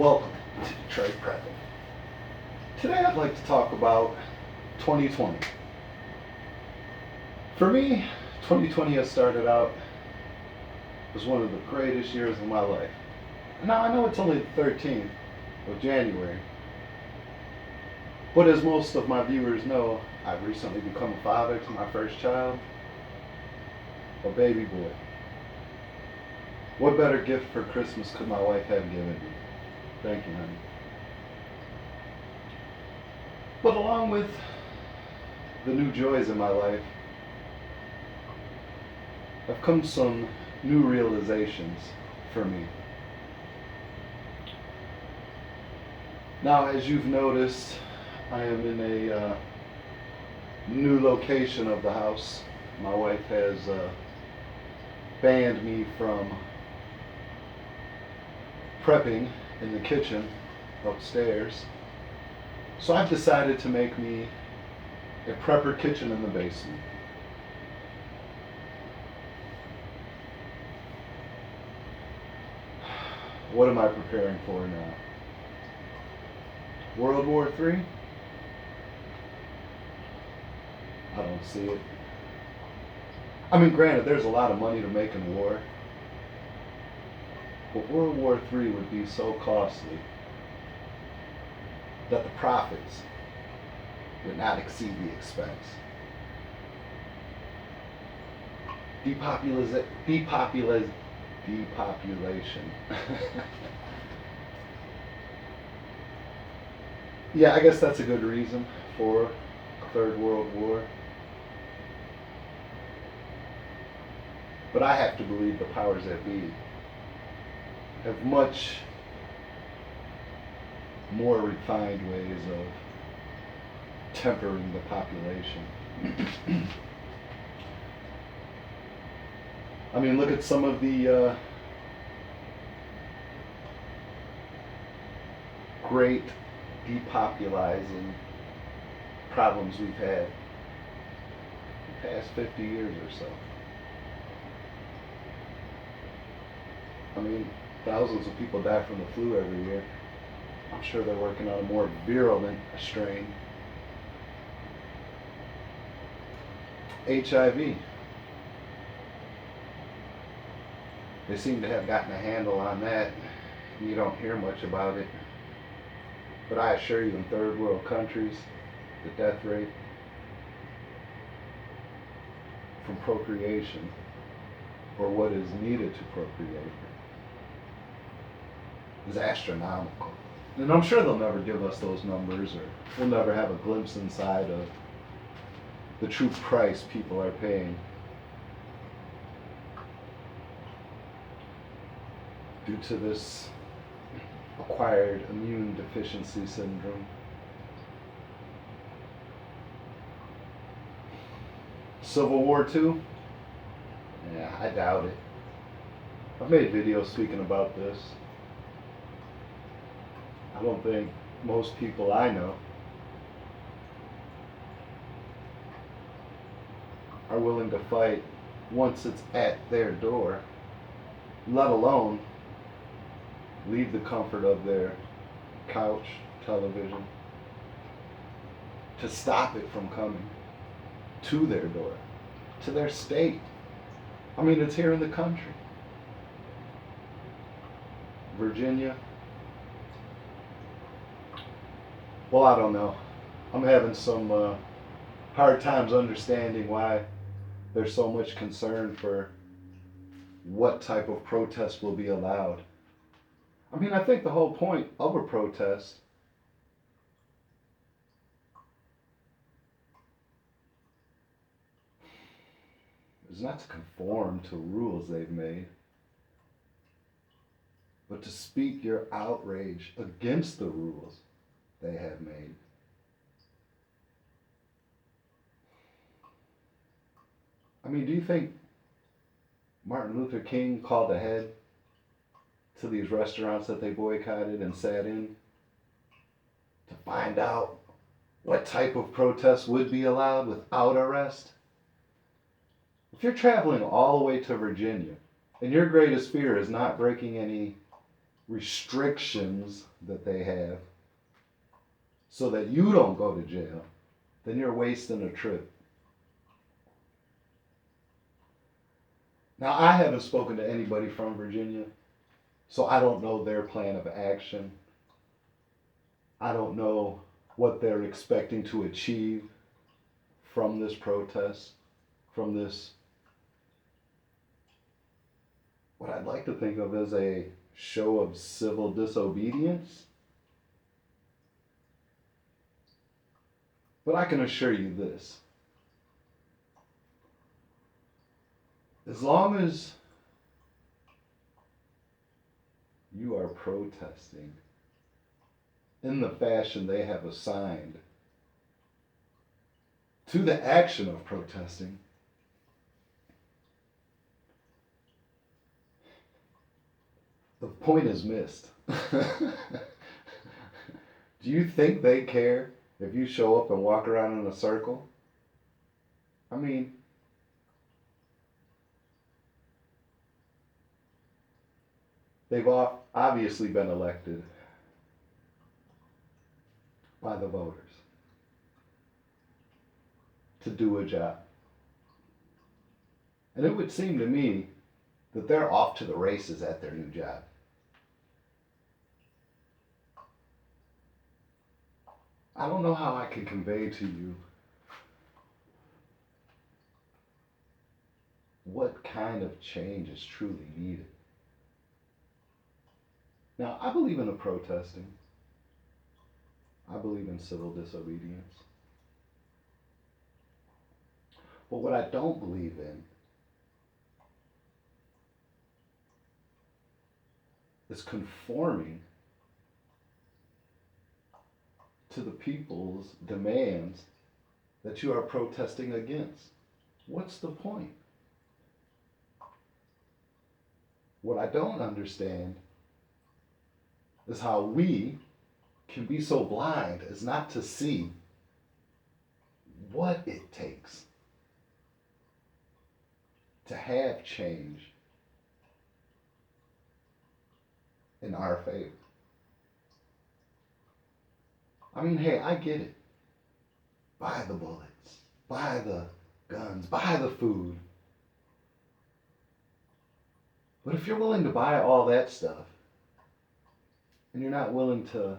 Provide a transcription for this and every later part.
Welcome to Detroit Prepping. Today I'd like to talk about 2020. For me, 2020 has started out as one of the greatest years of my life. Now I know it's only the 13th of January, but as most of my viewers know, I've recently become a father to my first child, a baby boy. What better gift for Christmas could my wife have given me? Thank you, honey. But along with the new joys in my life, have come some new realizations for me. Now, as you've noticed, I am in a new location of the house. My wife has banned me from prepping in the kitchen upstairs. So I've decided to make me a prepper kitchen in the basement. What am I preparing for now? World War III? I don't see it. I mean, granted, there's a lot of money to make in war, but World War III would be so costly that the profits would not exceed the expense. Depopulation. Yeah, I guess that's a good reason for a third world war. But I have to believe the powers that be have much more refined ways of tempering the population. I mean, look at some of the great depopulizing problems we've had the past 50 years or so. I mean, thousands of people die from the flu every year. I'm sure they're working on a more virulent strain. HIV. They seem to have gotten a handle on that. You don't hear much about it. But I assure you, in third world countries, the death rate from procreation, or what is needed to procreate, is astronomical. And I'm sure they'll never give us those numbers, or we'll never have a glimpse inside of the true price people are paying due to this acquired immune deficiency syndrome. Civil War II? Yeah, I doubt it. I've made videos speaking about this. I don't think most people I know are willing to fight once it's at their door, let alone leave the comfort of their couch, television, to stop it from coming to their door, to their state. I mean, it's here in the country. Virginia. Well, I don't know. I'm having some hard times understanding why there's so much concern for what type of protest will be allowed. I mean, I think the whole point of a protest is not to conform to rules they've made, but to speak your outrage against the rules they have made. I mean, do you think Martin Luther King called ahead to these restaurants that they boycotted and sat in to find out what type of protest would be allowed without arrest? If you're traveling all the way to Virginia and your greatest fear is not breaking any restrictions that they have so that you don't go to jail, then you're wasting a trip. Now, I haven't spoken to anybody from Virginia, so I don't know their plan of action. I don't know what they're expecting to achieve from this protest, from this, what I'd like to think of as a show of civil disobedience. But I can assure you this. As long as you are protesting in the fashion they have assigned to the action of protesting, the point is missed. Do you think they care if you show up and walk around in a circle? I mean, they've obviously been elected by the voters to do a job. And it would seem to me that they're off to the races at their new job. I don't know how I can convey to you what kind of change is truly needed. Now, I believe in the protesting. I believe in civil disobedience. But what I don't believe in is conforming to the people's demands that you are protesting against. What's the point? What I don't understand is how we can be so blind as not to see what it takes to have change in our favor. I mean, hey, I get it. Buy the bullets, buy the guns, buy the food. But if you're willing to buy all that stuff, and you're not willing to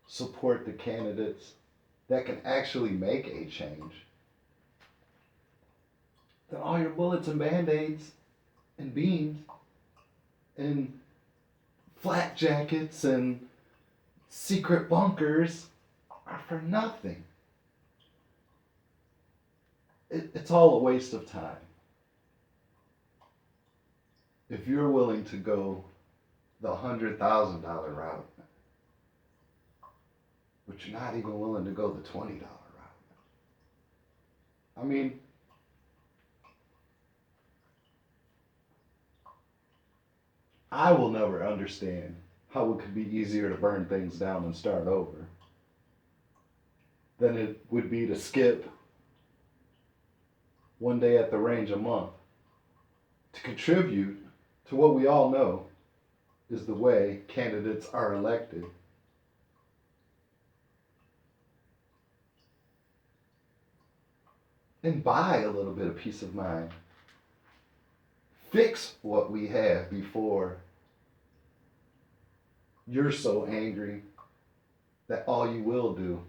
support the candidates that can actually make a change, then all your bullets and band-aids and beams and flak jackets and secret bunkers are for nothing. It's all a waste of time. If you're willing to go the $100,000 route, but you're not even willing to go the $20 route. I mean, I will never understand how it could be easier to burn things down and start over than it would be to skip one day at the range a month to contribute to what we all know is the way candidates are elected. And buy a little bit of peace of mind. Fix what we have before you're so angry that all you will do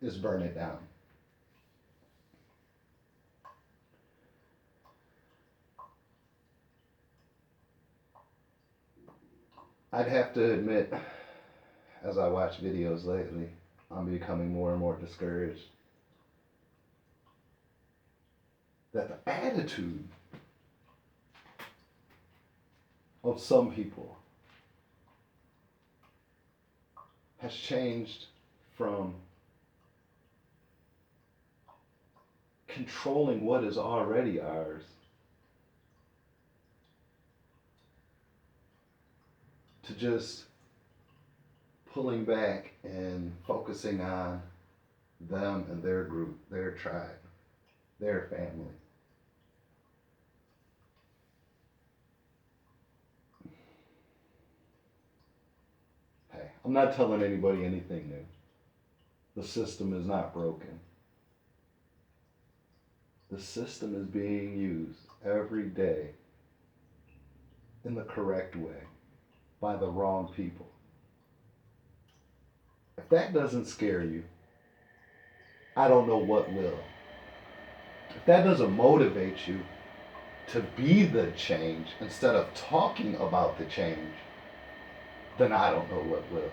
is burn it down. I'd have to admit, as I watch videos lately, I'm becoming more and more discouraged that the attitude of some people has changed from controlling what is already ours to just pulling back and focusing on them and their group, their tribe, their family. I'm not telling anybody anything new. The system is not broken. The system is being used every day in the correct way by the wrong people. If that doesn't scare you, I don't know what will. If that doesn't motivate you to be the change instead of talking about the change, then I don't know what will.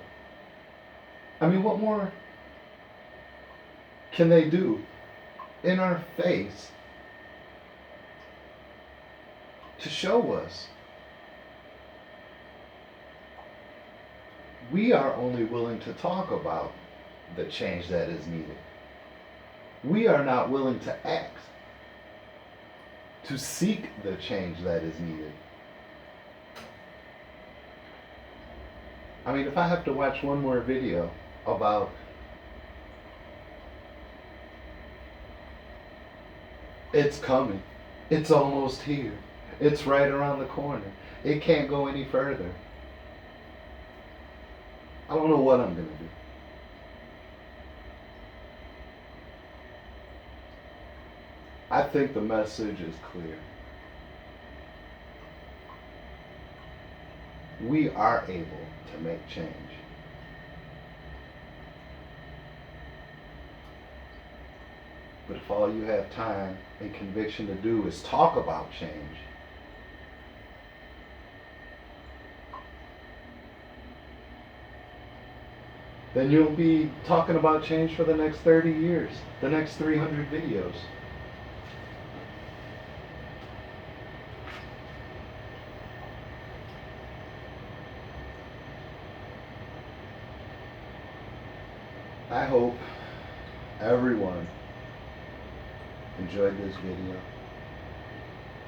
I mean, what more can they do in our face to show us we are only willing to talk about the change that is needed? We are not willing to act, to seek the change that is needed. I mean, if I have to watch one more video about it's coming, it's almost here, it's right around the corner, it can't go any further, I don't know what I'm going to do. I think the message is clear. We are able to make change. But if all you have time and conviction to do is talk about change, then you'll be talking about change for the next 30 years, the next 300 videos. I hope everyone enjoyed this video.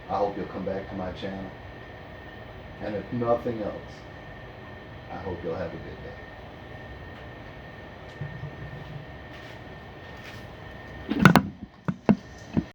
I hope you'll come back to my channel. And if nothing else, I hope you'll have a good day.